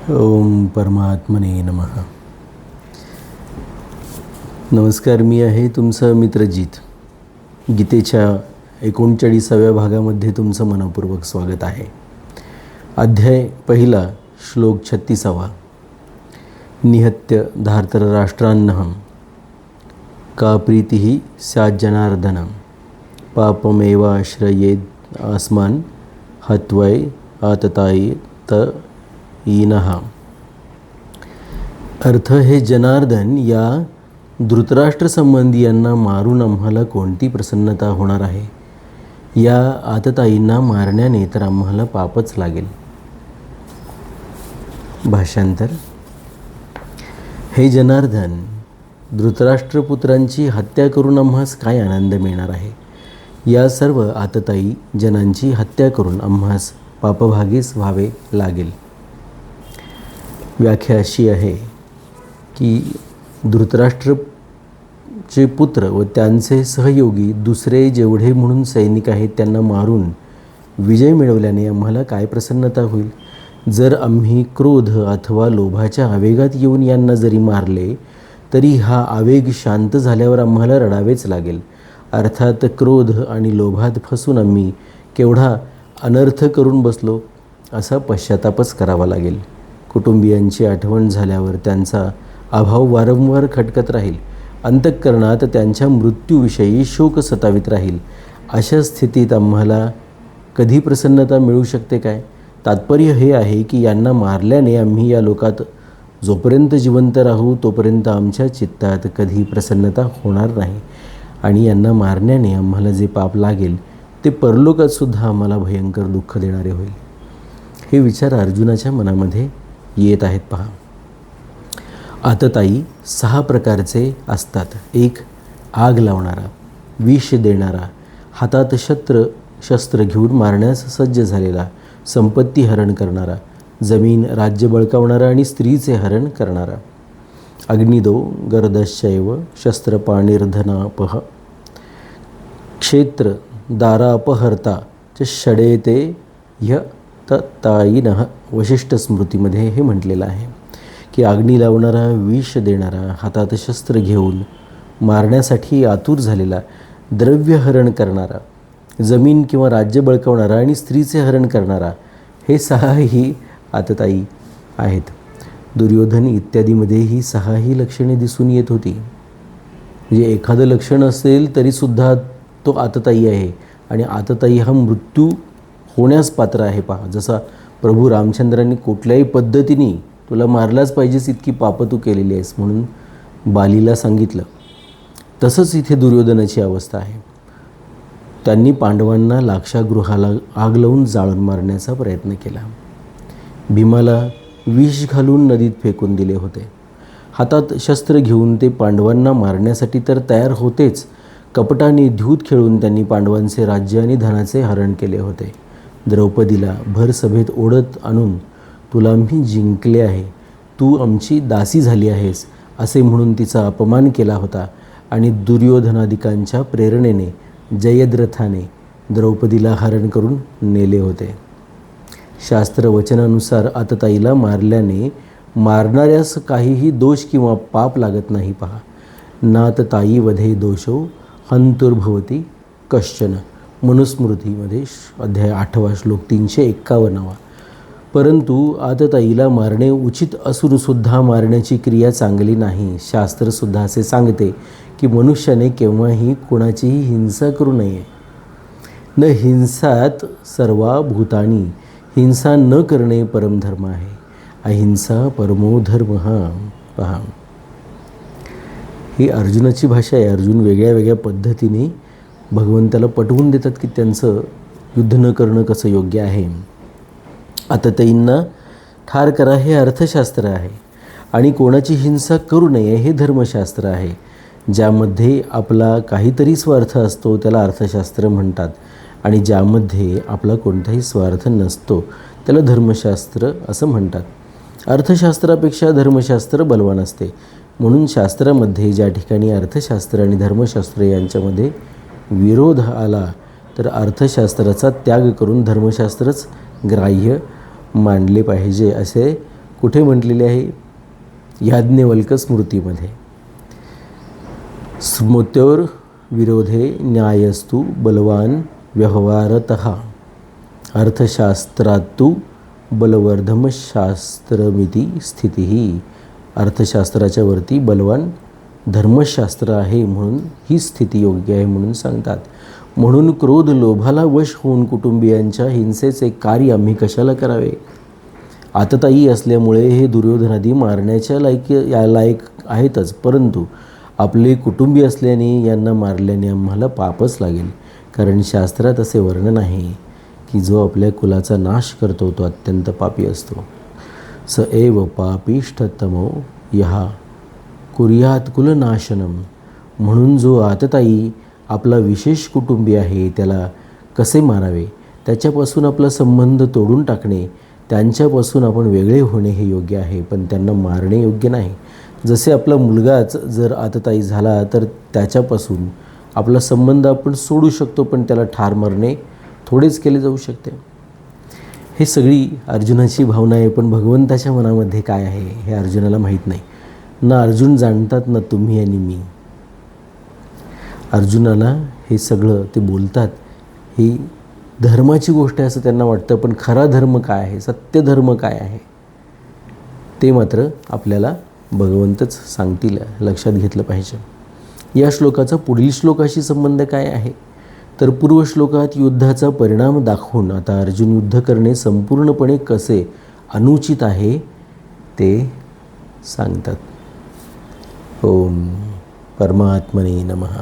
ओम परमात्मने नमः. नमस्कार, मी आहे तुमचा मित्रजित. गीतेच्या 39व्या भागामध्ये तुमचं मनपूर्वक स्वागत आहे. अध्याय पहिला, श्लोक 36. निहत्य धार्तराष्ट्रान्नहं का प्रीतिः स्याज्जनार्दन पापमेवाश्रयेद् अस्मान् हत्वै आततायित ईनः. अर्थ, हे जनार्दन, या धृतराष्ट्र संबंधियांना मारून आम्हाला कोणती प्रसन्नता होणार आहे? या आतताईंना मारण्याने तर आम्हाला पापच लागेल. भाषांतर. हे जनार्दन, धृतराष्ट्रपुत्रांची हत्या करून आम्हास काय आनंद मिळणार आहे? या सर्व आतताई जनांची हत्या करून आम्हास पापभागीच व्हावे लागेल. व्याख्या अशी आहे की धृतराष्ट्रचे पुत्र व त्यांचे सहयोगी दुसरे जेवढे म्हणून सैनिक आहेत त्यांना मारून विजय मिळवल्याने आम्हाला काय प्रसन्नता होईल? जर आम्ही क्रोध अथवा लोभाच्या आवेगात येऊन यांना जरी मारले तरी हा आवेग शांत झाल्यावर आम्हाला रडावेच लागेल. अर्थात क्रोध आणि लोभात फसून आम्ही केवढा अनर्थ करून बसलो असा पश्चातापच करावा लागेल. कुटुंबियांची आठवण झाल्यावर त्यांचा अभाव वारंवार खटकत राहील. अंतःकरणात त्यांच्या मृत्यूविषयी शोक सतावित राहील. अशा स्थितीत आम्हाला कधी प्रसन्नता मिळू शकते काय? तात्पर्य हे आहे की यांना मारल्याने आम्ही या लोकात जोपर्यंत जिवंत राहू तोपर्यंत आमच्या चित्तात कधी प्रसन्नता होणार नाही आणि यांना मारण्याने आम्हाला जे पाप लागेल ते परलोकातसुद्धा आम्हाला भयंकर दुःख देणारे होईल. हे विचार अर्जुनाच्या मनामध्ये येत आहेत. पहा, आतताई 6 प्रकारचे असतात. 1. आग लावणारा, विष देणारा, हातात शस्त्र घेऊन मारण्यास सज्ज झालेला, संपत्ती हरण करणारा, जमीन राज्य बळकावणारा आणि स्त्रीचे हरण करणारा. अग्निदो गर्दश्चैव शस्त्रपाणिर्धनापह क्षेत्र दारापहर्ता च षडेते ह्य ततायिनः. वशिष्ठ स्मृतीमध्ये हे म्हटलेलं आहे की अग्नी लावणारा, विष देणारा, हातात शस्त्र घेऊन मारण्यासाठी आतुर झालेला, द्रव्यहरण करणारा, जमीन किंवा राज्य बळकावणारा आणि स्त्रीचे हरण करणारा, हे 6ही आतताई आहेत. दुर्योधन इत्यादीमध्ये ही 6ही लक्षणे दिसून येत होती. म्हणजे एखादं लक्षण असेल तरीसुद्धा तो आतताई आहे आणि आतताई हा मृत्यू होण्यास पात्र आहे. पहा, जसा प्रभू रामचंद्रांनी कुठल्याही पद्धतीने तुला मारलाच पाहिजेस, इतकी पापं तू केलेली आहेस म्हणून बालीला सांगितलं, तसंच इथे दुर्योधनाची अवस्था आहे. त्यांनी पांडवांना लाक्षागृहाला आग लावून जाळून मारण्याचा प्रयत्न केला. भीमाला विष घालून नदीत फेकून दिले होते. हातात शस्त्र घेऊन ते पांडवांना मारण्यासाठी तर तयार होतेच, कपटाने द्यूत खेळून त्यांनी पांडवांचे राज्य आणि धनाचे हरण केले होते. द्रौपदीला भर सभेत ओढत आणून तुला आम्ही जिंकले आहे, तू आमची दासी झाली आहेस असे म्हणून तिचा अपमान केला होता आणि दुर्योधनादिकांच्या प्रेरणेने जयद्रथाने द्रौपदीला हरण करून नेले होते. शास्त्रवचनानुसार आतताईला मारल्याने मारणाऱ्यास काहीही दोष किंवा पाप लागत नाही. पहा, नातताई वधे दोषो हंतुर्भवती कश्चन. मनुस्मृतीमध्ये अध्याय 8 श्लोक 351. परंतु आतताईला मारणे उचित असूनसुद्धा मारण्याची क्रिया चांगली नाही. शास्त्रसुद्धा असे सांगते की मनुष्याने केव्हाही कोणाचीही हिंसा करू नये. न हिंसात सर्वा भूतानी, हिंसा न करणे परमधर्म आहे. अहिंसा परमो धर्म. पहा, ही अर्जुनाची भाषा आहे. अर्जुन वेगळ्या वेगळ्या पद्धतीने भगवंताला पटवून देतात की त्यांचं युद्ध न करणं कसं योग्य आहे. आतताईंना ठार करा हे अर्थशास्त्र आहे आणि कोणाची हिंसा करू नये हे धर्मशास्त्र आहे. ज्यामध्ये आपला काहीतरी स्वार्थ असतो त्याला अर्थशास्त्र म्हणतात आणि ज्यामध्ये आपला कोणताही स्वार्थ नसतो त्याला धर्मशास्त्र असं म्हणतात. अर्थशास्त्रापेक्षा धर्मशास्त्र बलवान असते. म्हणून शास्त्रामध्ये ज्या ठिकाणी अर्थशास्त्र आणि धर्मशास्त्र यांच्यामध्ये विरोध आला तर अर्थशास्त्राचा त्याग करून धर्मशास्त्रच ग्राह्य मानले पाहिजे असे कुठे म्हटलेली आहे? याज्ञवल्क स्मृतीमध्ये. स्मृत्योर विरोधे न्यायस्तु बलवान व्यवहारतः अर्थशास्त्रात्तु बलवर्धमशास्त्रमिती स्थिती. अर्थशास्त्राच्या वरती बलवान धर्मशास्त्र आहे म्हणून ही स्थिती योग्य आहे म्हणून सांगतात. म्हणून क्रोध लोभाला वश होऊन कुटुंबियांच्या हिंसेचे कार्य आम्ही कशाला करावे? आततायी असल्यामुळे हे दुर्योधनादी मारण्याच्या लायक आहेतच, परंतु आपले कुटुंबीय असल्याने यांना मारल्याने आम्हाला पापच लागेल. कारण शास्त्रात असे वर्णन आहे की जो आपल्या कुलाचा नाश करतो तो अत्यंत पापी असतो. स एव पापिष्ठतमो यहा कुर्यात कुलनाशनम. म्हणून जो आततायी आपला विशेष कुटुंबीय आहे त्याला कसे मारावे, त्याच्यापासून आपला संबंध तोडून टाकणे, त्यांच्यापासून आपण वेगळे होणे हे योग्य आहे, पण त्यांना मारणे योग्य नाही. जसे आपला मुलगाच जर आततायी झाला तर त्याच्यापासून आपला संबंध आपण सोडू शकतो, पण त्याला ठार मारणे थोडेच केले जाऊ शकते. हे सगळी अर्जुनाची भावना आहे, पण भगवंताच्या मनामध्ये काय आहे हे अर्जुनाला माहीत नाही. ना अर्जुन जाणतात ना तुम्ही आणि मी. अर्जुनाला हे सगळं ते बोलतात ही धर्माची गोष्ट आहे असं त्यांना वाटतं, पण खरा धर्म काय आहे, सत्य धर्म काय आहे ते मात्र आपल्याला भगवंतच सांगतील, लक्षात घेतलं पाहिजे. या श्लोकाचा पुढील श्लोकाशी संबंध काय आहे तर पूर्व श्लोकात युद्धाचा परिणाम दाखवून आता अर्जुन युद्ध करणे संपूर्णपणे कसे अनुचित आहे ते सांगतात. ओम परमात्मने नमः.